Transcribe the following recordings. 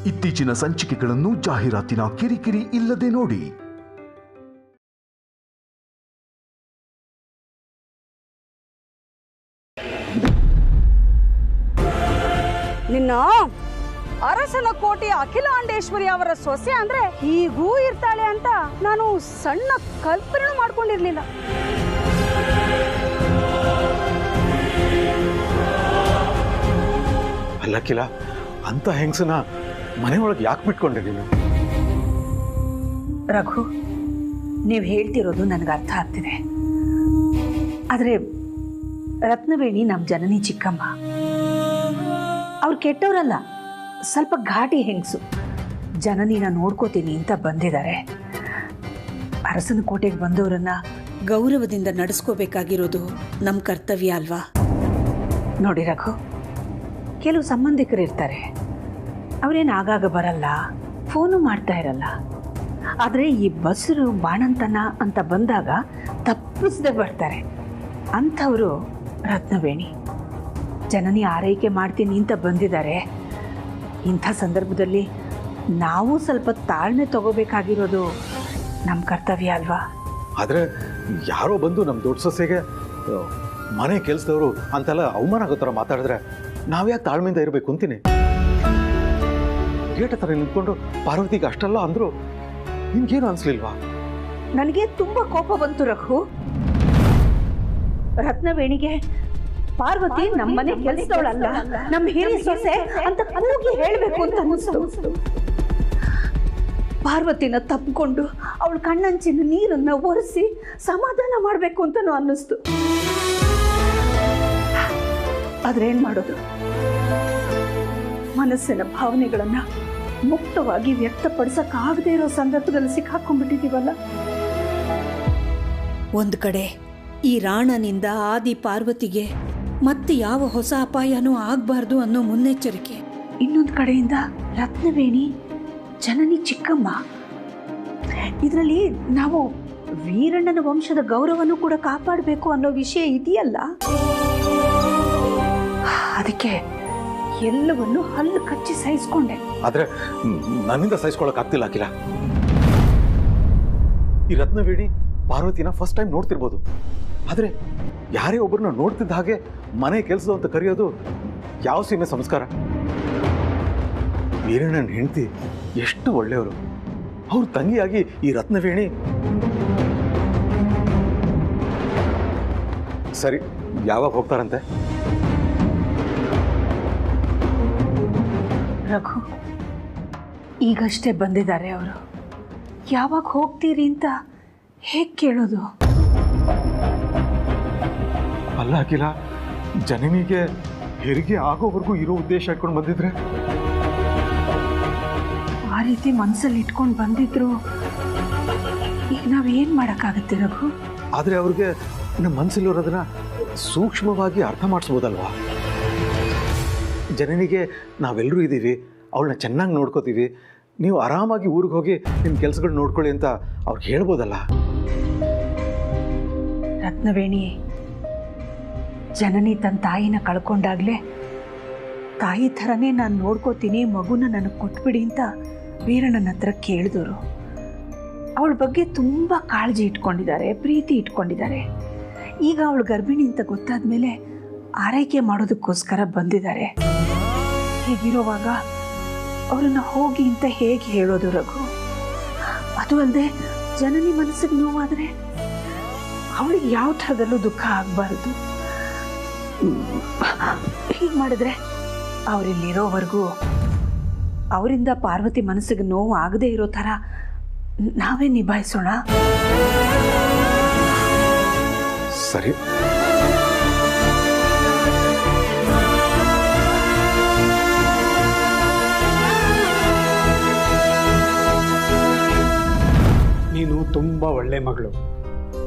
ಇತ್ತೀಚಿನ ಸಂಚಿಕೆಗಳನ್ನು ಜಾಹೀರಾತಿನ ಕಿರಿಕಿರಿ ಇಲ್ಲದೆ ನೋಡಿ. ನಿನ್ನ ಅರಸನ ಕೋಟೆಯ ಅಖಿಲಾಂಡೇಶ್ವರಿ ಅವರ ಸೊಸೆ ಅಂದ್ರೆ ಹೀಗೂ ಇರ್ತಾಳೆ ಅಂತ ನಾನು ಸಣ್ಣ ಕಲ್ಪನೆ ಮಾಡ್ಕೊಂಡಿರ್ಲಿಲ್ಲ. ಅಲ್ಲಕ್ಕಿಲ್ಲ ಅಂತ ಹೆಂಗಸನ ಮನೆಯೊಳಗೆ ಯಾಕೆ ಬಿಟ್ಕೊಂಡೆ ನೀನು? ರಘು, ನೀವು ಹೇಳ್ತಿರೋದು ನನಗೆ ಅರ್ಥ ಆಗ್ತಿದೆ. ಆದರೆ ರತ್ನವೇಣಿ ನಮ್ಮ ಜನನಿ ಚಿಕ್ಕಮ್ಮ. ಅವ್ರು ಕೆಟ್ಟವರಲ್ಲ, ಸ್ವಲ್ಪ ಘಾಟಿ ಹೆಂಗಸು. ಜನನಿನ ನೋಡ್ಕೋತೀನಿ ಅಂತ ಬಂದಿದ್ದಾರೆ. ಅರಸನ ಕೋಟೆಗೆ ಬಂದವರನ್ನ ಗೌರವದಿಂದ ನಡೆಸ್ಕೋಬೇಕಾಗಿರೋದು ನಮ್ಮ ಕರ್ತವ್ಯ ಅಲ್ವಾ? ನೋಡಿ ರಘು, ಕೆಲವು ಸಂಬಂಧಿಕರು ಇರ್ತಾರೆ, ಅವರೇನು ಆಗಾಗ ಬರಲ್ಲ, ಫೋನು ಮಾಡ್ತಾ ಇರಲ್ಲ. ಆದರೆ ಈ ಬಸ್ರು ಬಾಣಂತನ ಅಂತ ಬಂದಾಗ ತಪ್ಪಿಸದೆ ಬರ್ತಾರೆ. ಅಂಥವರು ರತ್ನವೇಣಿ. ಜನನಿ ಆರೈಕೆ ಮಾಡ್ತೀನಿ ಅಂತ ಬಂದಿದ್ದಾರೆ. ಇಂಥ ಸಂದರ್ಭದಲ್ಲಿ ನಾವು ಸ್ವಲ್ಪ ತಾಳ್ಮೆ ತಗೋಬೇಕಾಗಿರೋದು ನಮ್ಮ ಕರ್ತವ್ಯ ಅಲ್ವಾ? ಆದರೆ ಯಾರೋ ಬಂದು ನಮ್ಮ ದೊಡ್ಡ ಸೊಸೆಗೆ ಮನೆ ಕೆಲಸದವರು ಅಂತೆಲ್ಲ ಅವಮಾನ ಆಗೋ ಥರ ಮಾತಾಡಿದ್ರೆ ನಾವ್ಯಾಕೆ ತಾಳ್ಮೆಯಿಂದ ಇರಬೇಕು ಅಂತೀನಿ. ಗೇಟ್ ಹತ್ರ ನಿಂತ್ಕೊಂಡು ಪಾರ್ವತಿಗೆ ಅಷ್ಟೆಲ್ಲ ಅಂದರು, ನಿಮ್ಗೇನು ಅನ್ಸ್ಲಿಲ್ವಾ? ನನಗೆ ತುಂಬ ಕೋಪ ಬಂತು ರಘು. ರತ್ನವೇಣಿಗೆ ಪಾರ್ವತಿ ನಮ್ಮನೆ ಕೆಲಸದವಳಲ್ಲ, ನಮ್ಮ ಹಿರಿಯ ಸೊಸೆ ಅಂತ ಕೂಗಿ ಹೇಳಬೇಕು ಅಂತ ಅನಿಸ್ತು. ಪಾರ್ವತಿನ ತಪ್ಪಿಕೊಂಡು ಅವಳ ಕಣ್ಣಂಚಿನ ನೀರನ್ನ ಒರೆಸಿ ಸಮಾಧಾನ ಮಾಡಬೇಕು ಅಂತನೂ ಅನ್ನಿಸ್ತು. ಆದ್ರೇನ್ ಮಾಡೋದು? ಮನಸ್ಸಿನ ಭಾವನೆಗಳನ್ನ ಮುಕ್ತವಾಗಿ ವ್ಯಕ್ತಪಡಿಸಕ್ಕಾಗದೇ ಇರೋ ಸಂದರ್ಭದಲ್ಲಿ ಸಿಕ್ಕಾಕೊಂಡ್ಬಿಟ್ಟಿದೀವಲ್ಲ. ಒಂದು ಕಡೆ ಈ ರಾಣನಿಂದ ಆದಿ ಪಾರ್ವತಿಗೆ ಮತ್ತೆ ಯಾವ ಹೊಸ ಅಪಾಯನೂ ಆಗಬಾರ್ದು ಅನ್ನೋ ಮುನ್ನೆಚ್ಚರಿಕೆ, ಇನ್ನೊಂದು ಕಡೆಯಿಂದ ರತ್ನವೇಣಿ ಜನನಿ ಚಿಕ್ಕಮ್ಮ. ಇದರಲ್ಲಿ ನಾವು ವೀರಣ್ಣನ ವಂಶದ ಗೌರವನೂ ಕೂಡ ಕಾಪಾಡಬೇಕು ಅನ್ನೋ ವಿಷಯ ಇದೆಯಲ್ಲ. ಅದಕ್ಕೆ ಎಲ್ಲವನ್ನು ಹಲ್ಲು ಕಚ್ಚಿ ಸಹಿಸ್ಕೊಂಡೆ. ಆದ್ರೆ ನನ್ನಿಂದ ಸಹಿಸ್ಕೊಳಕ್ ಆಗ್ತಿಲ್ಲ ಅಖಿಲ. ಈ ರತ್ನವೇಣಿ ಪಾರ್ವತಿನ ಫಸ್ಟ್ ಟೈಮ್ ನೋಡ್ತಿರ್ಬೋದು, ಆದ್ರೆ ಯಾರೇ ಒಬ್ಬರನ್ನ ನೋಡ್ತಿದ್ದ ಹಾಗೆ ಮನೆ ಕೆಲಸದ ಅಂತ ಕರೆಯೋದು ಯಾವ ಸೀಮೆ ಸಂಸ್ಕಾರ? ವೀರಣ್ಣನ ಹೆಂಡತಿ ಎಷ್ಟು ಒಳ್ಳೆಯವರು. ಅವ್ರ ತಂಗಿಯಾಗಿ ಈ ರತ್ನವೇಣಿ ಸರಿ ಯಾವಾಗ ಹೋಗ್ತಾರಂತೆ? ರಘು, ಈಗಷ್ಟೇ ಬಂದಿದ್ದಾರೆ ಅವರು. ಯಾವಾಗ ಹೋಗ್ತೀರಿ ಅಂತ ಹೇಗೆ ಕೇಳೋದು? ಅಲ್ಲ ಅಖಿಲ, ಜನನಿಗೆ ಹೆರಿಗೆ ಆಗೋವರೆಗೂ ಇರೋ ಉದ್ದೇಶ ಇಟ್ಕೊಂಡು ಬಂದಿದ್ರೆ? ಆ ರೀತಿ ಮನಸ್ಸಲ್ಲಿ ಇಟ್ಕೊಂಡು ಬಂದಿದ್ರು ಈಗ ನಾವೇನು ಮಾಡೋಕ್ಕಾಗತ್ತೆ ರಘು? ಆದರೆ ಅವ್ರಿಗೆ ನಮ್ಮ ಮನಸ್ಸಲ್ಲಿರೋದನ್ನ ಸೂಕ್ಷ್ಮವಾಗಿ ಅರ್ಥ ಮಾಡಿಸ್ಬೋದಲ್ವಾ? ಜನನಿಗೆ ನಾವೆಲ್ಲರೂ ಇದ್ದೀವಿ, ಅವಳನ್ನ ಚೆನ್ನಾಗಿ ನೋಡ್ಕೋತೀವಿ, ನೀವು ಆರಾಮಾಗಿ ಊರಿಗೆ ಹೋಗಿ ನಿಮ್ಮ ಕೆಲಸಗಳು ನೋಡ್ಕೊಳ್ಳಿ ಅಂತ ಅವ್ರಿಗೆ ಹೇಳ್ಬೋದಲ್ಲ. ರತ್ನವೇಣಿ, ಜನನಿ ತನ್ನ ತಾಯಿನ ಕಳ್ಕೊಂಡಾಗಲೇ ತಾಯಿ ಥರನೇ ನಾನು ನೋಡ್ಕೋತೀನಿ, ಮಗುನ ನನಗೆ ಕೊಟ್ಬಿಡಿ ಅಂತ ವೀರಣ್ಣನ ಹತ್ರ ಕೇಳಿದವರು. ಅವಳ ಬಗ್ಗೆ ತುಂಬ ಕಾಳಜಿ ಇಟ್ಕೊಂಡಿದ್ದಾರೆ, ಪ್ರೀತಿ ಇಟ್ಕೊಂಡಿದ್ದಾರೆ. ಈಗ ಅವಳು ಗರ್ಭಿಣಿ ಅಂತ ಗೊತ್ತಾದ ಮೇಲೆ ಆರೈಕೆ ಮಾಡೋದಕ್ಕೋಸ್ಕರ ಬಂದಿದ್ದಾರೆ. ಹೀಗಿರುವಾಗ ಅವರನ್ನು ಹೋಗಿ ಅಂತ ಹೇಗೆ ಹೇಳೋದು ರಘು? ಅದು ಅಲ್ಲದೆ ಜನನಿ ಮನಸ್ಸಿಗೆ ನೋವಾದರೆ ಅವಳಿಗೆ ಯಾವ ಥರದಲ್ಲೂ ದುಃಖ ಆಗಬಾರ್ದು. ಹೀಗೆ ಮಾಡಿದ್ರೆ ಅವರಿಲ್ಲಿರೋವರೆಗೂ ಅವರಿಂದ ಪಾರ್ವತಿ ಮನಸ್ಸಿಗೆ ನೋವು ಆಗದೆ ಇರೋ ಥರ ನಾವೇ ನಿಭಾಯಿಸೋಣ. ಸರಿ. ನೀನು ತುಂಬ ಒಳ್ಳೆ ಮಗಳು.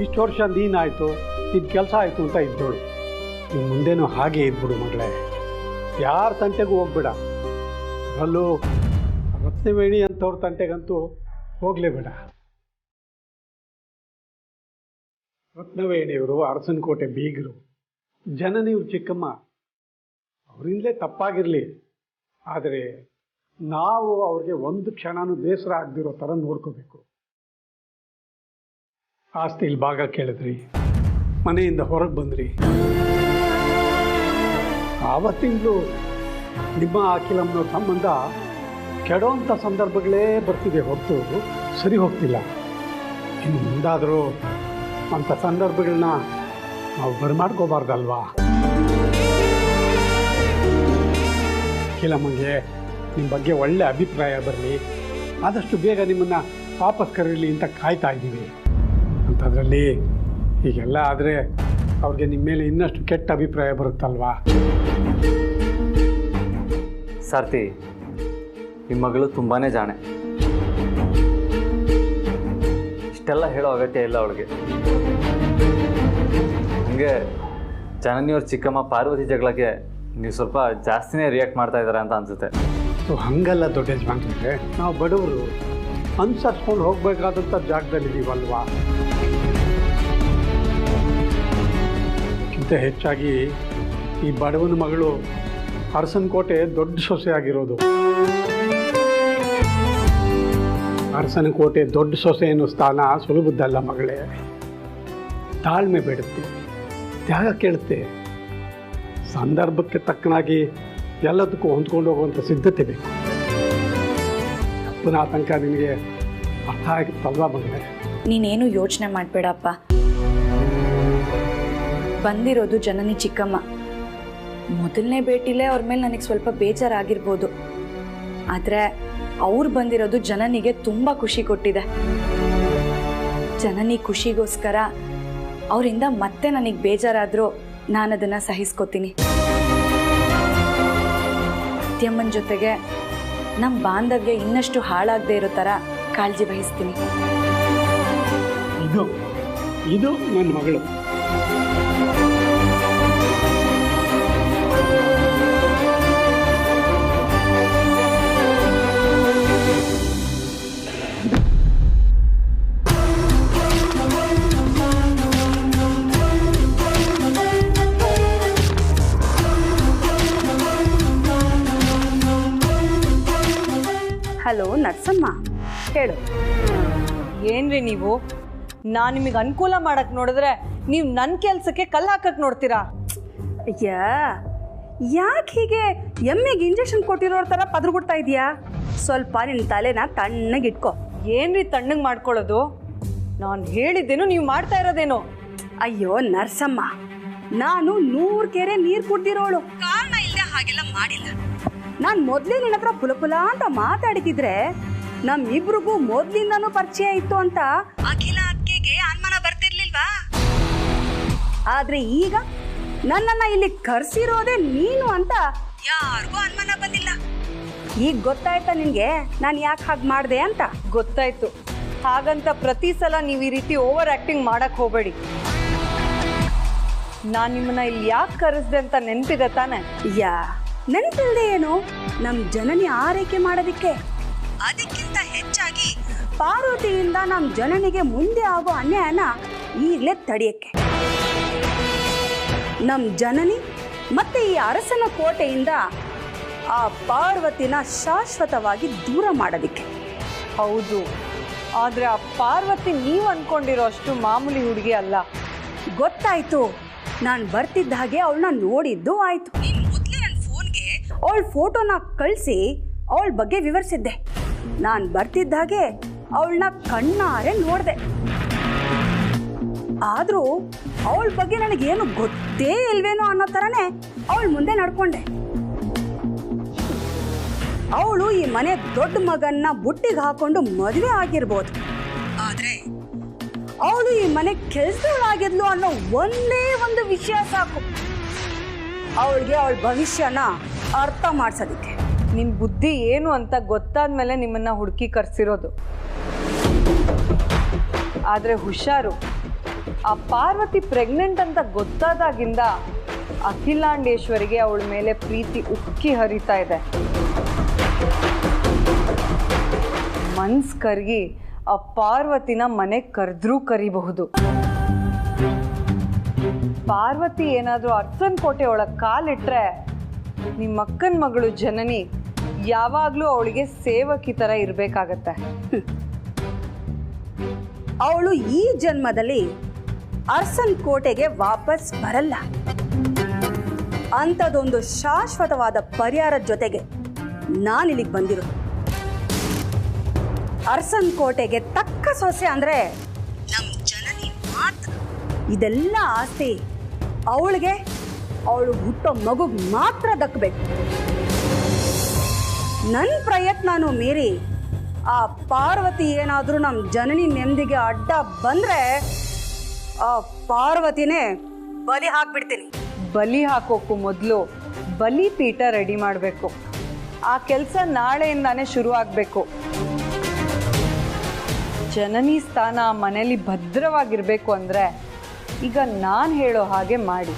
ಇಷ್ಟು ವರ್ಷ ನೀನಾಯಿತು, ನಿನ್ನ ಕೆಲಸ ಆಯಿತು ಅಂತ ಇದ್ದೋಳು. ನೀನು ಮುಂದೇನೂ ಹಾಗೆ ಇದ್ಬಿಡು ಮಗಳೇ. ಯಾರ ತಂಟೆಗೂ ಹೋಗ್ಬೇಡ. ಅಲ್ಲೂ ರತ್ನವೇಣಿ ಅಂತವ್ರ ತಂಟೆಗಂತೂ ಹೋಗಲೇಬೇಡ. ರತ್ನವೇಣಿಯವರು ಅರಸನಕೋಟೆ ಬೀಗರು, ಜನನಿಯವರು ಚಿಕ್ಕಮ್ಮ. ಅವರಿಂದಲೇ ತಪ್ಪಾಗಿರಲಿ, ಆದರೆ ನಾವು ಅವ್ರಿಗೆ ಒಂದು ಕ್ಷಣನೂ ಬೇಸರ ಆಗದಿರೋ ಥರ ನೋಡ್ಕೋಬೇಕು. ಆಸ್ತಿಲಿ ಭಾಗ ಕೇಳಿದ್ರಿ, ಮನೆಯಿಂದ ಹೊರಗೆ ಬಂದ್ರಿ. ಆವತ್ತಿಂದಲೂ ನಿಮ್ಮ ಅಖಿಲಮ್ಮನ ಸಂಬಂಧ ಕೆಡೋಂಥ ಸಂದರ್ಭಗಳೇ ಬರ್ತಿದೆ ಹೊರತು ಸರಿ ಹೋಗ್ತಿಲ್ಲ. ಇನ್ನು ಮುಂದಾದರೂ ಅಂಥ ಸಂದರ್ಭಗಳನ್ನ ನಾವು ಬರಮಾಡ್ಕೋಬಾರ್ದಲ್ವಾ? ಅಖಿಲಮ್ಮಂಗೆ ನಿಮ್ಮ ಬಗ್ಗೆ ಒಳ್ಳೆ ಅಭಿಪ್ರಾಯ ಬರಲಿ, ಆದಷ್ಟು ಬೇಗ ನಿಮ್ಮನ್ನು ವಾಪಸ್ ಕರೀಲಿ ಅಂತ ಕಾಯ್ತಾ ಇದ್ದೀವಿ. ಅಂಥದ್ರಲ್ಲಿ ಹೀಗೆಲ್ಲ ಆದರೆ ಅವ್ರಿಗೆ ನಿಮ್ಮ ಮೇಲೆ ಇನ್ನಷ್ಟು ಕೆಟ್ಟ ಅಭಿಪ್ರಾಯ ಬರುತ್ತಲ್ವಾ? ಸಾರ್ಥಿ, ನಿಮ್ಮ ಮಗಳು ತುಂಬಾ ಜಾಣೆ. ಇಷ್ಟೆಲ್ಲ ಹೇಳೋ ಅಗತ್ಯ ಇಲ್ಲ ಅವಳಿಗೆ. ಹಾಗೆ ಜನನಿಯವ್ರ ಚಿಕ್ಕಮ್ಮ ಪಾರ್ವತಿ ಜಗಳಕ್ಕೆ ನೀವು ಸ್ವಲ್ಪ ಜಾಸ್ತಿನೇ ರಿಯಾಕ್ಟ್ ಮಾಡ್ತಾ ಇದ್ದಾರೆ ಅಂತ ಅನಿಸುತ್ತೆ. ಸೊ ಹಾಗಲ್ಲ ದೊಡ್ಡ ಯಜಮಾನ್ರೆ, ನಾವು ಬಡವರು ಅನುಸರಿಸ್ಕೊಂಡು ಹೋಗಬೇಕಾದಂಥ ಜಾಗದಲ್ಲಿದ್ದೀವಲ್ವಾ? ಅದಕ್ಕಿಂತ ಹೆಚ್ಚಾಗಿ ಈ ಬಡವನ ಮಗಳು ಅರಸನಕೋಟೆ ದೊಡ್ಡ ಸೊಸೆ ಆಗಿರೋದು. ಅರಸನಕೋಟೆ ದೊಡ್ಡ ಸೊಸೆ ಅನ್ನೋ ಸ್ಥಾನ ಸುಲಭದ್ದಲ್ಲ ಮಗಳೇ. ತಾಳ್ಮೆ ಬೇಡುತ್ತೆ, ತ್ಯಾಗ ಕೇಳುತ್ತೆ, ಸಂದರ್ಭಕ್ಕೆ ತಕ್ಕನಾಗಿ ಎಲ್ಲದಕ್ಕೂ ಹೊಂದ್ಕೊಂಡು ಹೋಗುವಂಥ ಸಿದ್ಧತೆ ಬೇಕು. ಅಪ್ಪನ ಆತಂಕ ನಿನಗೆ ಅರ್ಥ ಆಗಿತ್ತಲ್ವಾ ಮಗಳೇ? ನೀನೇನು ಯೋಚನೆ ಮಾಡಬೇಡಪ್ಪ. ಬಂದಿರೋದು ಜನನಿ ಚಿಕ್ಕಮ್ಮ. ಮೊದಲನೇ ಭೇಟಿಲೇ ಅವ್ರ ಮೇಲೆ ನನಗೆ ಸ್ವಲ್ಪ ಬೇಜಾರಾಗಿರ್ಬೋದು. ಆದರೆ ಅವ್ರು ಬಂದಿರೋದು ಜನನಿಗೆ ತುಂಬ ಖುಷಿ ಕೊಟ್ಟಿದೆ. ಜನನಿ ಖುಷಿಗೋಸ್ಕರ ಅವರಿಂದ ಮತ್ತೆ ನನಗೆ ಬೇಜಾರಾದರೂ ನಾನು ಅದನ್ನು ಸಹಿಸ್ಕೋತೀನಿ. ಅತ್ಯಮ್ಮನ ಜೊತೆಗೆ ನಮ್ಮ ಬಾಂಧವ್ಯ ಇನ್ನಷ್ಟು ಹಾಳಾಗದೇ ಇರೋ ಥರ ಕಾಳಜಿ ವಹಿಸ್ತೀನಿ. ಇದು ನನ್ನ ಮಗಳು. ಹಲೋ ನರ್ಸಮ್ಮ, ಹೇಳು. ಏನ್ರಿ ನೀವು? ನಾನು ನಿಮಗೆ ಅನುಕೂಲ ಮಾಡಕ್ಕೆ ನೋಡಿದ್ರೆ ನೀವು ನನ್ನ ಕೆಲಸಕ್ಕೆ ಕಲ್ಲು ಹಾಕಕ್ಕೆ ನೋಡ್ತೀರಾ? ಅಯ್ಯ, ಯಾಕೆ ಹೀಗೆ ಎಮ್ಮೆಗೆ ಇಂಜೆಕ್ಷನ್ ಕೊಟ್ಟಿರೋರ ಥರ ಪದ್ರಗುಡ್ತಾ ಇದೆಯಾ? ಸ್ವಲ್ಪ ನಿನ್ನ ತಲೆನ ತಣ್ಣಗಿಟ್ಕೋ. ಏನ್ರಿ ತಣ್ಣಗೆ ಮಾಡ್ಕೊಳ್ಳೋದು? ನಾನು ಹೇಳಿದ್ದೇನು ನೀವು ಮಾಡ್ತಾ ಇರೋದೇನು? ಅಯ್ಯೋ ನರ್ಸಮ್ಮ, ನಾನು 100 ಕೆರೆ ನೀರು ಕುಡ್ದಿರೋಳು. ಕಾರಣ ಇಲ್ಲದೆ ಹಾಗೆಲ್ಲ ಮಾಡಿಲ್ಲ. ನಾನು ಮೊದಲೇ ನಿನ್ನ ಹತ್ರ ಪುಲ ಅಂತ ಮಾತಾಡಿದ್ರೆ ನಮ್ಮಿಬ್ರಿಗೂ ಮೊದಲಿಂದನೂ ಪರಿಚಯ ಇತ್ತು ಅಂತ ಅಖಿಲ ಅಕ್ಕೆಗೆ ಅನುಮಾನ ಬರ್ತಿರ್ಲಿಲ್ವಾ? ಆದ್ರೆ ಈಗ ನನ್ನನ್ನ ಇಲ್ಲಿ ಕರ್ಸಿರೋದೇ ನೀನು ಅಂತ ಯಾರಿಗೂ ಅನುಮಾನ ಬಂದಿಲ್ಲ. ಈಗ ಗೊತ್ತಾಯ್ತಾ ನಿನ್ಗೆ ನಾನು ಯಾಕೆ ಹಾಗೆ ಮಾಡಿದೆ ಅಂತ? ಗೊತ್ತಾಯ್ತು. ಹಾಗಂತ ಪ್ರತಿ ಸಲ ನೀವು ಈ ರೀತಿ ಓವರ್ ಆಕ್ಟಿಂಗ್ ಮಾಡಕ್ ಹೋಗಬೇಡಿ. ನಾನು ನಿಮ್ಮನ್ನ ಇಲ್ಲಿ ಯಾಕೆ ಕರೆಸ್ದೆ ಅಂತ ನೆನಪಿದೆ ತಾನೆ? ನೆನಪಿಲ್ದೆ ಏನು? ನಮ್ಮ ಜನನಿ ಆರೈಕೆ ಮಾಡೋದಿಕ್ಕೆ. ಅದಕ್ಕಿಂತ ಹೆಚ್ಚಾಗಿ ಪಾರ್ವತಿಯಿಂದ ನಮ್ಮ ಜನನಿಗೆ ಮುಂದೆ ಆಗೋ ಅನ್ಯಾಯನ ಈಗಲೇ ತಡೆಯಕ್ಕೆ. ನಮ್ಮ ಜನನಿ ಮತ್ತೆ ಈ ಅರಸನ ಕೋಟೆಯಿಂದ ಆ ಪಾರ್ವತಿನ ಶಾಶ್ವತವಾಗಿ ದೂರ ಮಾಡೋದಿಕ್ಕೆ. ಹೌದು, ಆದರೆ ಆ ಪಾರ್ವತಿ ನೀವು ಅನ್ಕೊಂಡಿರೋ ಅಷ್ಟು ಮಾಮೂಲಿ ಹುಡುಗಿ ಅಲ್ಲ. ಗೊತ್ತಾಯ್ತು. ನಾನು ಬರ್ತಿದ್ದ ಹಾಗೆ ಅವಳನ್ನ ನೋಡಿದ್ದು ಆಯ್ತು. ಮೊದಲೇ ನನ್ನ ಫೋನ್ಗೆ ಅವಳ ಫೋಟೋನ ಕಳಿಸಿ ಅವಳ ಬಗ್ಗೆ ವಿವರಿಸಿದ್ದೆ. ನಾನು ಬರ್ತಿದ್ದ ಹಾಗೆ ಅವಳನ್ನ ಕಣ್ಣಾರೆ ನೋಡಿದೆ. ಆದರೂ ಅವಳ ಬಗ್ಗೆ ನನಗೇನು ಗೊತ್ತೇ ಇಲ್ವೇನೋ ಅನ್ನೋ ಥರನೇ ಅವಳ ಮುಂದೆ ನಡ್ಕೊಂಡೆ. ಅವಳು ಈ ಮನೆ ದೊಡ್ಡ ಮಗನ್ನ ಬುಟ್ಟಿಗೆ ಹಾಕೊಂಡು ಮದುವೆ ಆಗಿರ್ಬೋದು, ಆದರೆ ಅವಳು ಈ ಮನೆ ಕೆಲಸದವಳಾಗಿದ್ಲು ಅನ್ನೋ ಒಂದೇ ಒಂದು ವಿಷಯ ಸಾಕು ಅವಳಿಗೆ ಅವಳ ಭವಿಷ್ಯನ ಅರ್ಥ ಮಾಡಿಸೋದಕ್ಕೆ. ನಿಮ್ಮ ಬುದ್ಧಿ ಏನು ಅಂತ ಗೊತ್ತಾದ್ಮೇಲೆ ನಿಮ್ಮನ್ನ ಹುಡುಕಿ ಕರ್ಸಿರೋದು. ಆದರೆ ಹುಷಾರು, ಆ ಪಾರ್ವತಿ ಪ್ರೆಗ್ನೆಂಟ್ ಅಂತ ಗೊತ್ತಾದಾಗಿಂದ ಅಖಿಲಾಂಡೇಶ್ವರಿಗೆ ಅವಳ ಮೇಲೆ ಪ್ರೀತಿ ಉಕ್ಕಿ ಹರಿತಾ ಇದೆ. ಮನ್ಸ್ ಕರ್ಗಿ ಆ ಪಾರ್ವತಿನ ಮನೆಗೆ ಕರೆದ್ರೂ ಕರಿಬಹುದು. ಪಾರ್ವತಿ ಏನಾದರೂ ಅರಸನ ಕೋಟೆ ಒಳಗೆ ಕಾಲಿಟ್ರೆ ನಿಮ್ಮ ಅಕ್ಕನ ಮಗಳು ಜನನಿ ಯಾವಾಗಲೂ ಅವಳಿಗೆ ಸೇವಕಿ ಥರ ಇರಬೇಕಾಗತ್ತೆ. ಅವಳು ಈ ಜನ್ಮದಲ್ಲಿ ಅರಸನ್ ಕೋಟೆಗೆ ವಾಪಸ್ ಬರಲ್ಲ. ಅಂಥದ್ದೊಂದು ಶಾಶ್ವತವಾದ ಪರಿಹಾರದ ಜೊತೆಗೆ ನಾನಿಲ್ಲಿಗೆ ಬಂದಿರೋದು. ಅರಸನ್ ಕೋಟೆಗೆ ತಕ್ಕ ಸೊಸೆ ಅಂದ್ರೆ ನಮ್ಮ ಜನನಿ ಮಾತ್ರ. ಇದೆಲ್ಲ ಆಸ್ತಿ ಅವಳಿಗೆ, ಅವಳು ಹುಟ್ಟೋ ಮಗುಗೆ ಮಾತ್ರ ದಕ್ಕಬೇಕು. ನನ್ನ ಪ್ರಯತ್ನನೂ ಮೀರಿ ಆ ಪಾರ್ವತಿ ಏನಾದರೂ ನಮ್ಮ ಜನನಿ ನೆಮ್ಮದಿಗೆ ಅಡ್ಡ ಬಂದ್ರೆ ಆ ಪಾರ್ವತಿನೇ ಬಲಿ ಹಾಕ್ಬಿಡ್ತೀನಿ. ಬಲಿ ಹಾಕೋಕ್ಕೂ ಮೊದಲು ಬಲಿಪೀಠ ರೆಡಿ ಮಾಡಬೇಕು. ಆ ಕೆಲಸ ನಾಳೆಯಿಂದಾನೇ ಶುರು ಆಗಬೇಕು. ಜನನಿ ಸ್ಥಾನ ಮನೇಲಿ ಭದ್ರವಾಗಿರಬೇಕು ಅಂದರೆ ಈಗ ನಾನು ಹೇಳೋ ಹಾಗೆ ಮಾಡಿ.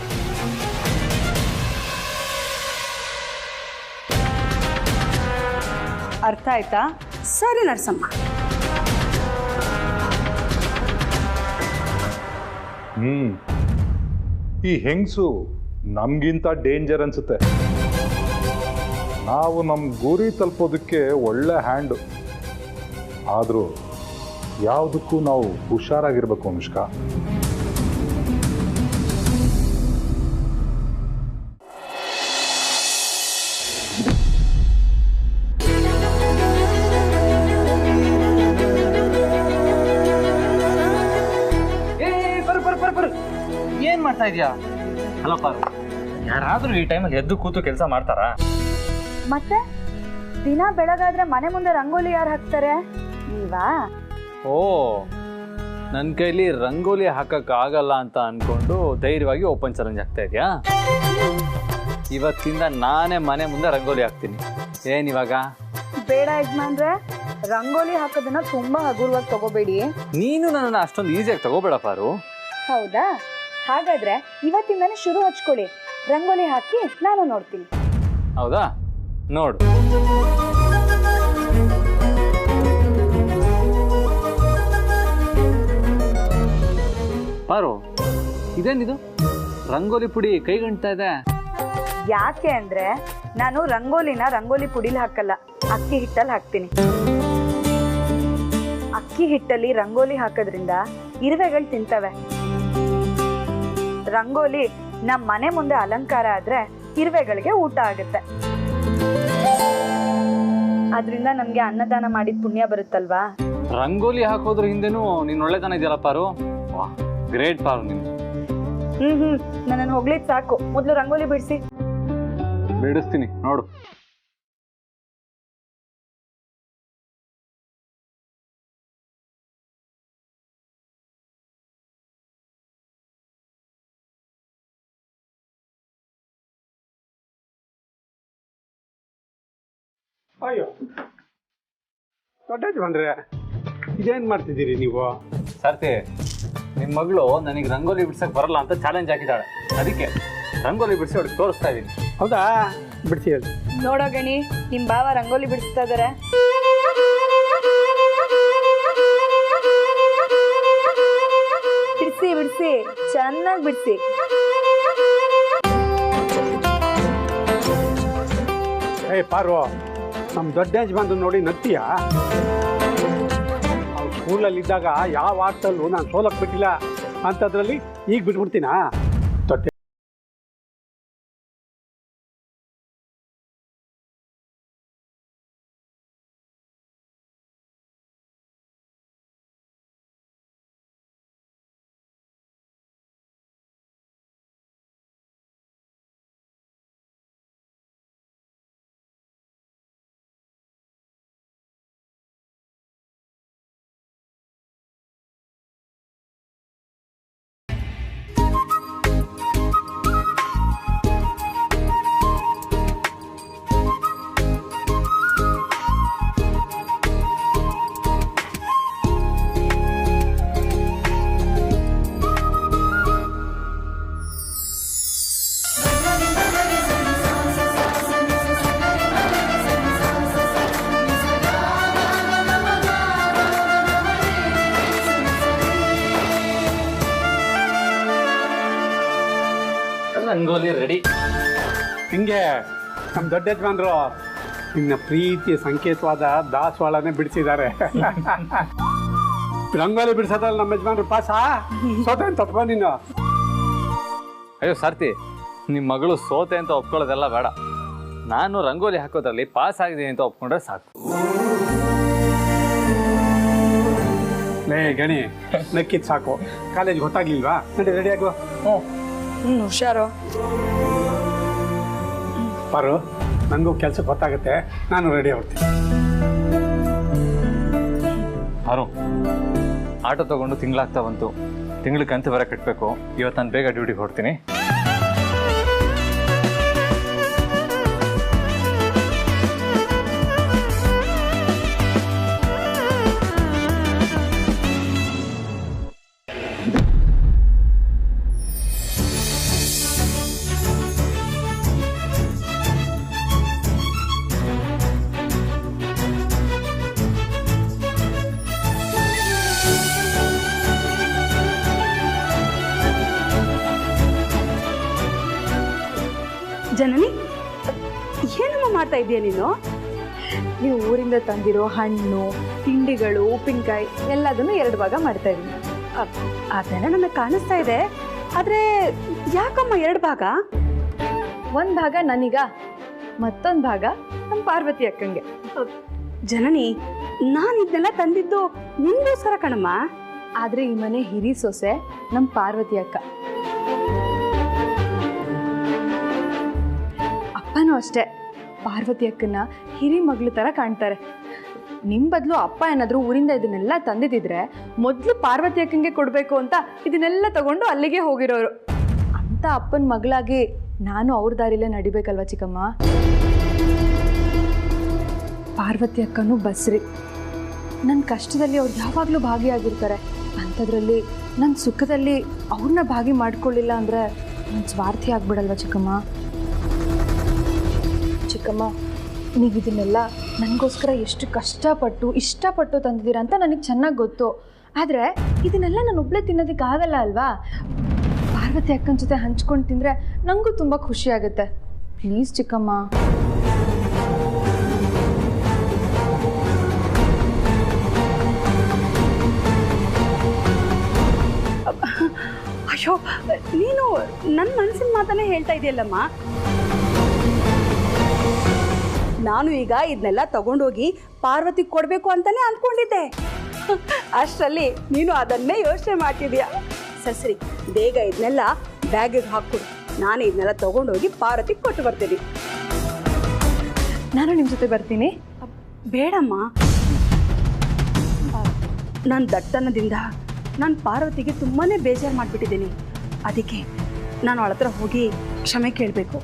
ಅರ್ಥ ಆಯ್ತಾ? ಸರಿ ನರಸಮ್ಮ. ಈ ಹೆಂಗಸು ನಮ್ಗಿಂತ ಡೇಂಜರ್ ಅನ್ಸುತ್ತೆ. ನಾವು ನಮ್ಮ ಗುರಿ ತಲುಪೋದಕ್ಕೆ ಒಳ್ಳೆ ಹ್ಯಾಂಡು, ಆದರೂ ಯಾವುದಕ್ಕೂ ನಾವು ಹುಷಾರಾಗಿರ್ಬೇಕು ಅನುಷ್ಕಾ. ಏನ್ ಮಾಡ್ತಾ ಇದೀಯಾ? ಹಲೋ ಪಾರು, ಯಾರಾದ್ರೂ ಈ ಟೈಮಲ್ಲಿ ಎದ್ದು ಕೂತು ಕೆಲಸ ಮಾಡ್ತಾರಾ? ಮತ್ತೆ ದಿನ ಬೆಳಗಾದ್ರೆ ಮನೆ ಮುಂದೆ ರಂಗೋಲಿ ಯಾರು ಹಾಕ್ತಾರೆ? ನೀವಾ? ಓ, ನನ್ನ ಕೈಲಿ ರಂಗೋಲಿ ಹಾಕಕ್ ಆಗಲ್ಲ ಅಂತ ಅನ್ಕೊಂಡು ಧೈರ್ಯವಾಗಿ ಓಪನ್ ಚಾಲೆಂಜ್ ಆಗ್ತಾ ಇದೆಯಾ? ಇವತ್ತಿಂದ ನಾನೇ ಮನೆ ಮುಂದೆ ರಂಗೋಲಿ ಹಾಕ್ತೀನಿ. ಏನಿವಾಗ? ಬೇಡ ಯಜಮಾನ್ರೆ, ರಂಗೋಲಿ ಹಾಕೋದನ್ನ ತುಂಬಾ ಹಗುರವಾಗಿ ತಗೋಬೇಡಿ. ನೀನು ನನ್ನ ಅಷ್ಟೊಂದು ಈಸಿಯಾಗಿ ತಗೋಬೇಡ ಪಾರು. ಹೌದಾ? ಹಾಗಾದ್ರೆ ಇವತ್ತಿಂದಾನೇ ಶುರು ಹಚ್ಕೊಳ್ಳಿ. ರಂಗೋಲಿ ಹಾಕಿ ನಾನು ನೋಡ್ತೀನಿ. ಹೌದಾ? ನೋಡು. ಪಾರು, ಇದೇನಿದು? ರಂಗೋಲಿ ಪುಡಿ ಕೈಗಂಟ್ತಾ ಇದೆ. ಯಾಕೆ ಅಂದ್ರೆ ನಾನು ರಂಗೋಲಿನ ರಂಗೋಲಿ ಪುಡಿಲಿ ಹಾಕಲ್ಲ, ಅಕ್ಕಿ ಹಿಟ್ಟಲ್ಲಿ ಹಾಕ್ತೀನಿ. ಅಕ್ಕಿ ಹಿಟ್ಟಲ್ಲಿ ರಂಗೋಲಿ ಹಾಕೋದ್ರಿಂದ ಇರುವೆಗಳು ತಿಂತವೆ. ರಂಗೋಲಿ ನಮ್ಮ ಮನೆ ಮುಂದೆ ಅಲಂಕಾರ ಆದ್ರೆ ಇರುವೆಗಳಿಗೆ ಊಟ ಆಗುತ್ತೆ. ಅದರಿಂದ ನಮ್ಗೆ ಅನ್ನದಾನ ಮಾಡಿದ ಪುಣ್ಯ ಬರುತ್ತಲ್ವಾ? ರಂಗೋಲಿ ಹಾಕೋದ್ರ ಹಿಂದೆನೂ ನೀನ್ ಒಳ್ಳೆತನ ಇದೆಯಲ್ಲ ಪಾರು. ವಾಹ್, ಗ್ರೇಟ್ ಪಾರು ನೀನು. ನನ್ನನ್ನು ಹೋಗ್ಲಿಕ್ಕೆ ಸಾಕು, ಮೊದಲು ರಂಗೋಲಿ ಬಿಡಿಸಿ. ಬಿಡಿಸ್ತೀನಿ ನೋಡು. ಅಯ್ಯೋ ದೊಡ್ಡ ಯಜಮಾನ್ರೆ, ಇದೇನು ಮಾಡ್ತಿದ್ದೀರಿ ನೀವು? ಸರ್ತಿ, ನಿಮ್ಮ ಮಗಳು ನನಗೆ ರಂಗೋಲಿ ಬಿಡ್ಸಕ್ ಬರಲ್ಲ ಅಂತ ಚಾಲೆಂಜ್ ಹಾಕಿದ್ದಾಳೆ. ಅದಕ್ಕೆ ರಂಗೋಲಿ ಬಿಡಿಸಿ ಅವ್ರಿಗೆ ತೋರಿಸ್ತಾ ಇದ್ದೀನಿ. ಹೌದಾ? ಬಿಡಿಸಿ ಹೇಳಿ. ನೋಡೋ ಗಣಿ, ನಿಮ್ ಬಾವ ರಂಗೋಲಿ ಬಿಡಿಸ್ತಾ ಇದಾರೆ. ಬಿಡಿಸಿ ಬಿಡಿಸಿ, ಚೆನ್ನಾಗಿ ಬಿಡಿಸಿ. ಏಯ್ ಪಾರು, ನಮ್ಮ ದೊಡ್ಡ ಯಜಮಾನ್ರು ನೋಡಿ ನಗ್ತೀಯಾ? ಅವ್ರು ಸ್ಕೂಲಲ್ಲಿದ್ದಾಗ ಯಾವ ಆಟದಲ್ಲೂ ನಾನು ಸೋಲಕ್ಕೆ ಬಿಟ್ಟಿಲ್ಲ, ಅಂಥದ್ರಲ್ಲಿ ಈಗ ಬಿಟ್ಬಿಡ್ತೀನಾ? ದೊಡ್ಡ ರಂಗೋಲಿ ರೆಡಿ. ಹಿಂಗೆ ನಮ್ಮ ದೊಡ್ಡ ಯಜಮಾನ್ರು ನಿನ್ನ ಪ್ರೀತಿಯ ಸಂಕೇತವಾದ ದಾಸವಾಳನೇ ಬಿಡಿಸಿದ್ದಾರೆ. ರಂಗೋಲಿ ಬಿಡಿಸೋದ್ರಲ್ಲಿ ನಮ್ಮ ಯಜಮಾನ್ರು ಪಾಸ ಸೋತೆ ಅಂತ ಒಪ್ಕೊ ನೀನು. ಅಯ್ಯೋ ಸಾರ್ಥಿ, ನಿಮ್ಮ ಮಗಳು ಸೋತೆ ಅಂತ ಒಪ್ಕೊಳ್ಳೋದೆಲ್ಲ ಬೇಡ. ನಾನು ರಂಗೋಲಿ ಹಾಕೋದ್ರಲ್ಲಿ ಪಾಸ್ ಆಗಿದ್ದೀನಿ ಅಂತ ಒಪ್ಕೊಂಡ್ರೆ ಸಾಕು. ಲೇ ಗಣಿ, ನಕ್ಕಿದ್ ಸಾಕು. ಕಾಲೇಜ್ ಗೊತ್ತಾಗ್ಲಿಲ್ವಾ? ನಡಿ ರೆಡಿ ಆಗು. ಹುಷಾರು. ಪಾರು, ನನಗೂ ಕೆಲಸ ಗೊತ್ತಾಗುತ್ತೆ, ನಾನು ರೆಡಿ ಆಗ್ತೀನಿ. ಆರು, ಆಟೋ ತಗೊಂಡು ತಿಂಗಳಾಗ್ತಾ ಬಂತು. ತಿಂಗಳ ಕಂತು ಬೇರೆ ಕಟ್ಟಬೇಕು. ಇವತ್ತು ನಾನು ಬೇಗ ಡ್ಯೂಟಿಗೆ ಹೊಡ್ತೀನಿ. ಜನನಿ, ಏನಮ್ಮ ಮಾಡ್ತಾ ಇದೀಯ ನೀನು? ನೀವು ಊರಿಂದ ತಂದಿರೋ ಹಣ್ಣು, ತಿಂಡಿಗಳು, ಉಪ್ಪಿನಕಾಯಿ ಎಲ್ಲದನ್ನು 2 ಭಾಗ ಮಾಡ್ತಾ ಇದ್ದೀನಿ. ಅದೆಲ್ಲ ನನಗೆ ಕಾಣಿಸ್ತಾ ಇದೆ. ಆದ್ರೆ ಯಾಕಮ್ಮ 2 ಭಾಗ? 1 ಭಾಗ ನನಗ, ಮತ್ತೊಂದು ಭಾಗ ನಮ್ಮ ಪಾರ್ವತಿ ಅಕ್ಕಂಗೆ. ಜನನಿ, ನಾನು ಇದನ್ನೆಲ್ಲ ತಂದಿದ್ದು ನಿನ್ಗೋಸ್ಕರ ಕಣಮ್ಮ. ಆದರೆ ಈ ಮನೆ ಹಿರಿ ಸೊಸೆ ನಮ್ಮ ಪಾರ್ವತಿ ಅಕ್ಕ. ಅಪ್ಪನೂ ಅಷ್ಟೇ ಪಾರ್ವತಿ ಅಕ್ಕನ ಹಿರಿ ಮಗಳು ಥರ ಕಾಣ್ತಾರೆ. ನಿಮ್ಮ ಬದಲು ಅಪ್ಪ ಏನಾದರೂ ಊರಿಂದ ಇದನ್ನೆಲ್ಲ ತಂದಿದ್ದಿದ್ರೆ ಮೊದಲು ಪಾರ್ವತಿ ಅಕ್ಕಂಗೆ ಕೊಡಬೇಕು ಅಂತ ಇದನ್ನೆಲ್ಲ ತಗೊಂಡು ಅಲ್ಲಿಗೆ ಹೋಗಿರೋರು. ಅಂತ ಅಪ್ಪನ ಮಗಳಾಗಿ ನಾನು ಅವ್ರ ದಾರಿಲೇ ನಡಿಬೇಕಲ್ವ ಚಿಕ್ಕಮ್ಮ. ಪಾರ್ವತಿ ಅಕ್ಕನೂ ಬಸ್ರಿ. ನನ್ನ ಕಷ್ಟದಲ್ಲಿ ಅವ್ರು ಯಾವಾಗಲೂ ಭಾಗಿಯಾಗಿರ್ತಾರೆ. ಅಂಥದ್ರಲ್ಲಿ ನನ್ನ ಸುಖದಲ್ಲಿ ಅವ್ರನ್ನ ಭಾಗಿ ಮಾಡ್ಕೊಳ್ಳಿಲ್ಲ ಅಂದರೆ ನಾನು ಸ್ವಾರ್ಥಿ ಆಗ್ಬಿಡಲ್ವ ಚಿಕ್ಕಮ್ಮ. ಚಿಕ್ಕಮ್ಮ, ನೀವು ಇದನ್ನೆಲ್ಲ ನನಗೋಸ್ಕರ ಎಷ್ಟು ಕಷ್ಟಪಟ್ಟು ಇಷ್ಟಪಟ್ಟು ತಂದಿದ್ದೀರಾ ಅಂತ ನನಗೆ ಚೆನ್ನಾಗಿ ಗೊತ್ತು. ಆದರೆ ಇದನ್ನೆಲ್ಲ ನಾನು ಒಬ್ಬಳೇ ತಿನ್ನೋದಕ್ಕೆ ಆಗಲ್ಲ ಅಲ್ವಾ? ಪಾರ್ವತಿ ಅಕ್ಕನ ಜೊತೆ ಹಂಚ್ಕೊಂಡು ತಿಂದರೆ ನನಗೂ ತುಂಬ ಖುಷಿ ಆಗುತ್ತೆ. ಪ್ಲೀಸ್ ಚಿಕ್ಕಮ್ಮ. ಅಯ್ಯೋ, ನೀನು ನನ್ನ ಮನಸ್ಸಿನ ಮಾತನ್ನೇ ಹೇಳ್ತಾ ಇದೆಯಲ್ಲಮ್ಮ. ನಾನು ಈಗ ಇದನ್ನೆಲ್ಲ ತಗೊಂಡೋಗಿ ಪಾರ್ವತಿ ಕೊಡಬೇಕು ಅಂತಾನೆ ಅಂದ್ಕೊಂಡಿದ್ದೆ. ಅಷ್ಟರಲ್ಲಿ ನೀನು ಅದನ್ನೇ ಯೋಚನೆ ಮಾಡ್ತಿದ್ಯಾ. ಸರಿ, ಬೇಗ ಇದನ್ನೆಲ್ಲ ಬ್ಯಾಗಿಗೆ ಹಾಕ್ಕೊಡು. ನಾನು ಇದನ್ನೆಲ್ಲ ತಗೊಂಡೋಗಿ ಪಾರ್ವತಿಗೆ ಕೊಟ್ಟು ಬರ್ತೀನಿ. ನಾನು ನಿಮ್ಮ ಜೊತೆ ಬರ್ತೀನಿ. ಬೇಡಮ್ಮ, ನನ್ನ ದಟ್ಟತನದಿಂದ ನಾನು ಪಾರ್ವತಿಗೆ ತುಂಬಾ ಬೇಜಾರು ಮಾಡಿಬಿಟ್ಟಿದ್ದೀನಿ. ಅದಕ್ಕೆ ನಾನು ಅವಳ ಹತ್ರ ಹೋಗಿ ಕ್ಷಮೆ ಕೇಳಬೇಕು.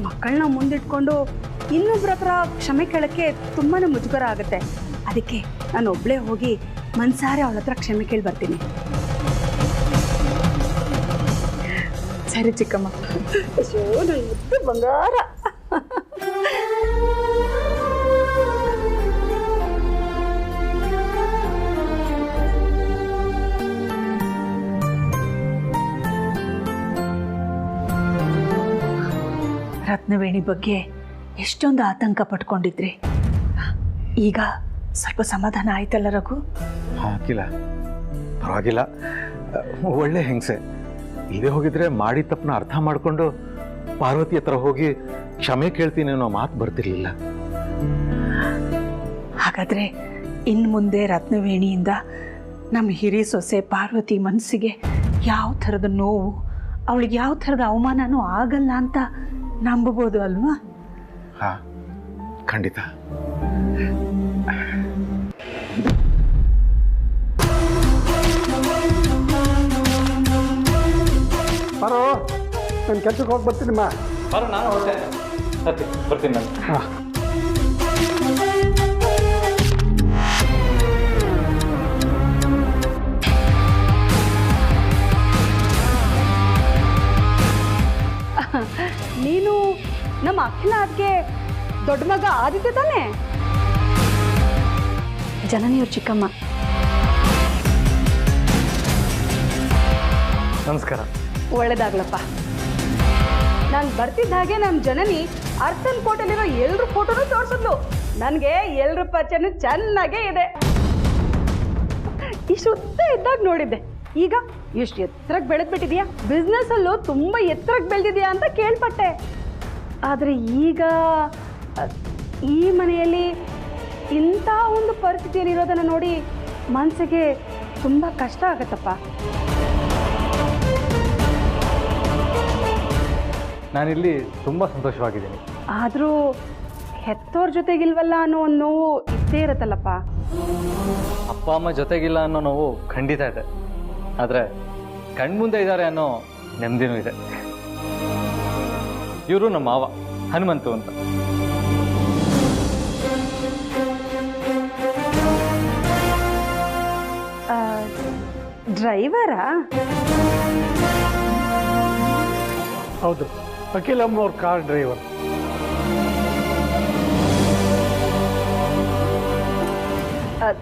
ಮಕ್ಕಳನ್ನ ಮುಂದಿಟ್ಕೊಂಡು ಇನ್ನೊಬ್ಬರ ಹತ್ರ ಕ್ಷಮೆ ಕೇಳೋಕ್ಕೆ ತುಂಬಾ ಮುಜುಗರ ಆಗುತ್ತೆ. ಅದಕ್ಕೆ ನಾನು ಒಬ್ಬಳೇ ಹೋಗಿ ಮನ್ಸಾರೆ ಅವಳ ಹತ್ರ ಕ್ಷಮೆ ಕೇಳಿ ಬರ್ತೀನಿ. ಸರಿ ಚಿಕ್ಕಮ್ಮ. ಅಯ್ಯೋ, ನನ್ನ ಮುದ್ದು ಬಂಗಾರ. ರತ್ನವೇಣಿ ಬಗ್ಗೆ ಎಷ್ಟೊಂದು ಆತಂಕ ಪಟ್ಕೊಂಡಿದ್ರಿ. ಈಗ ಸ್ವಲ್ಪ ಸಮಾಧಾನ ಆಯ್ತಲ್ಲ ರಘು? ಹಾಕಿಲ್ಲ, ಪರವಾಗಿಲ್ಲ. ಒಳ್ಳೆ ಹೆಂಗಸೆ. ಇಲ್ಲೇ ಹೋಗಿದ್ರೆ ಮಾಡಿ ತಪ್ಪನ್ನ ಅರ್ಥ ಮಾಡಿಕೊಂಡು ಪಾರ್ವತಿ ಹತ್ರ ಹೋಗಿ ಕ್ಷಮೆ ಕೇಳ್ತೀನಿ ಅನ್ನೋ ಮಾತು ಬರ್ತಿರ್ಲಿಲ್ಲ. ಹಾಗಾದ್ರೆ ಇನ್ನು ಮುಂದೆ ರತ್ನವೇಣಿಯಿಂದ ನಮ್ಮ ಹಿರಿಯ ಸೊಸೆ ಪಾರ್ವತಿ ಮನಸ್ಸಿಗೆ ಯಾವ ಥರದ ನೋವು, ಅವಳಿಗೆ ಯಾವ ಥರದ ಅವಮಾನನೂ ಆಗಲ್ಲ ಅಂತ ನಂಬಬಹುದು ಅಲ್ವಾ? ಹಾ, ಖಂಡಿತ. ಬರೋ, ನಾನು ಕೆಲ್ಸಕ್ಕೆ ಹೋಗಿ ಬರ್ತೀನಮ್ಮ. ಬರೋ, ನಾನು ಹೊರಟೆ. ಬರ್ತೀನಿ ನಾನು. ಹಾಂ. ನೀನು ನಮ್ಮ ಅಖಿಲ ಅದಕ್ಕೆ ದೊಡ್ಡ ಮಗ ಆದಿತ್ಯ ತಾನೆ? ಜನನಿಯವ್ರ ಚಿಕ್ಕಮ್ಮ. ನಮಸ್ಕಾರ. ಒಳ್ಳೇದಾಗ್ಲಪ್ಪ. ನಾನು ಬರ್ತಿದ್ದ ಹಾಗೆ ನಮ್ಮ ಜನನಿ ಅರ್ಧನ್ ಕೋಟೆಲಿರೋ ಎಲ್ರ ಫೋಟೋನು ತೋರಿಸಿದ್ಲು. ನನಗೆ ಎಲ್ರ ಪರಿಚಯನೂ ಚೆನ್ನಾಗೇ ಇದೆ. ಇಷ್ಟು ಉದ್ದ ಇದ್ದಾಗ ನೋಡಿದ್ದೆ, ಈಗ ಎಷ್ಟು ಎತ್ತರಕ್ಕೆ ಬೆಳೆದ್ಬಿಟ್ಟಿದ್ಯಾ, ಬಿಸ್ನೆಸ್ ಅಲ್ಲೂ ತುಂಬಾ ಎತ್ತರಕ್ಕೆ ಬೆಳೆದಿದ್ಯಾ ಅಂತ ಕೇಳ್ಪಟ್ಟೆ. ಆದರೆ ಈಗ ಈ ಮನೆಯಲ್ಲಿ ಇಂಥ ಒಂದು ಪರಿಸ್ಥಿತಿಯಲ್ಲಿ ಇರೋದನ್ನು ನೋಡಿ ಮನಸ್ಸಿಗೆ ತುಂಬ ಕಷ್ಟ ಆಗತ್ತಪ್ಪ. ನಾನಿಲ್ಲಿ ತುಂಬ ಸಂತೋಷವಾಗಿದ್ದೀನಿ. ಆದರೂ ಹೆತ್ತೋರ್ ಜೊತೆಗಿಲ್ವಲ್ಲ ಅನ್ನೋ ಒಂದು ನೋವು ಇದ್ದೇ ಇರತ್ತಲ್ಲಪ್ಪ. ಅಪ್ಪ ಅಮ್ಮ ಜೊತೆಗಿಲ್ಲ ಅನ್ನೋ ನೋವು ಖಂಡಿತ ಇದೆ, ಆದರೆ ಕಣ್ಮುಂದೆ ಇದ್ದಾರೆ ಅನ್ನೋ ನೆಮ್ಮದಿನೂ ಇದೆ. ಇವರು ನಮ್ಮ ಮಾವ ಹನುಮಂತು ಅಂತ. ಡ್ರೈವರಾ? ಹೌದು, ಅಖಿಲಮ್ಮ ಅವ್ರ ಕಾರ್ ಡ್ರೈವರ್.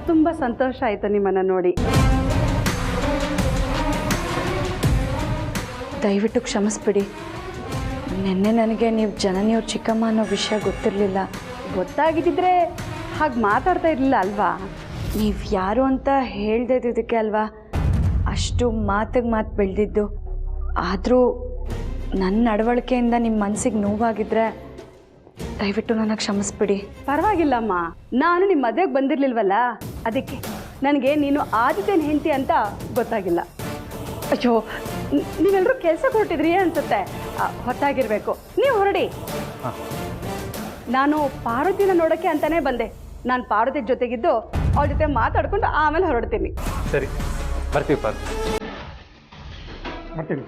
ತುಂಬ ಸಂತೋಷ ಆಯಿತು ನಿಮ್ಮನ್ನು ನೋಡಿ. ದಯವಿಟ್ಟು ಕ್ಷಮಿಸ್ಬಿಡಿ. ನಿನ್ನೆ ನನಗೆ ನೀವು ಜನನಿಯವ್ರ ಚಿಕ್ಕಮ್ಮ ಅನ್ನೋ ವಿಷಯ ಗೊತ್ತಿರಲಿಲ್ಲ. ಗೊತ್ತಾಗಿದ್ದಿದ್ರೆ ಹಾಗೆ ಮಾತಾಡ್ತಾ ಇರಲಿಲ್ಲ ಅಲ್ವಾ? ನೀವು ಯಾರು ಅಂತ ಹೇಳ್ದಿದ್ದಕ್ಕೆ ಅಲ್ವಾ ಅಷ್ಟು ಮಾತಿಗೆ ಮಾತು ಬೆಳೆದಿದ್ದು. ಆದರೂ ನನ್ನ ನಡವಳಿಕೆಯಿಂದ ನಿಮ್ಮ ಮನಸ್ಸಿಗೆ ನೋವಾಗಿದ್ರೆ ದಯವಿಟ್ಟು ನನಗೆ ಕ್ಷಮಿಸ್ಬಿಡಿ. ಪರವಾಗಿಲ್ಲಮ್ಮ, ನಾನು ನಿಮ್ಮ ಮದುವೆಗೆ ಬಂದಿರಲಿಲ್ವಲ್ಲ, ಅದಕ್ಕೆ ನನಗೆ ನೀನು ಆದಿತ್ಯನ ಹೆಂಡತಿ ಅಂತ ಗೊತ್ತಾಗಿಲ್ಲ. ಅಯ್ಯೋ, ನೀವೆಲ್ಲರೂ ಕೆಲಸ ಕೊಟ್ಟಿದ್ರಿ ಅನ್ಸುತ್ತೆ, ಹೊತ್ತಾಗಿರ್ಬೇಕು. ನೀವು ಹೊರಡಿ. ನಾನು ಪಾರ್ವತಿನ ನೋಡೋಕ್ಕೆ ಅಂತಾನೆ ಬಂದೆ. ನಾನು ಪಾರ್ವತಿ ಜೊತೆಗಿದ್ದು ಅವಳ ಜೊತೆ ಮಾತಾಡ್ಕೊಂಡು ಆಮೇಲೆ ಹೊರಡ್ತೀನಿ. ಸರಿ, ಬರ್ತೀವಿ ಪಾರ್ವತಿ. ಬರ್ತೀನಿ.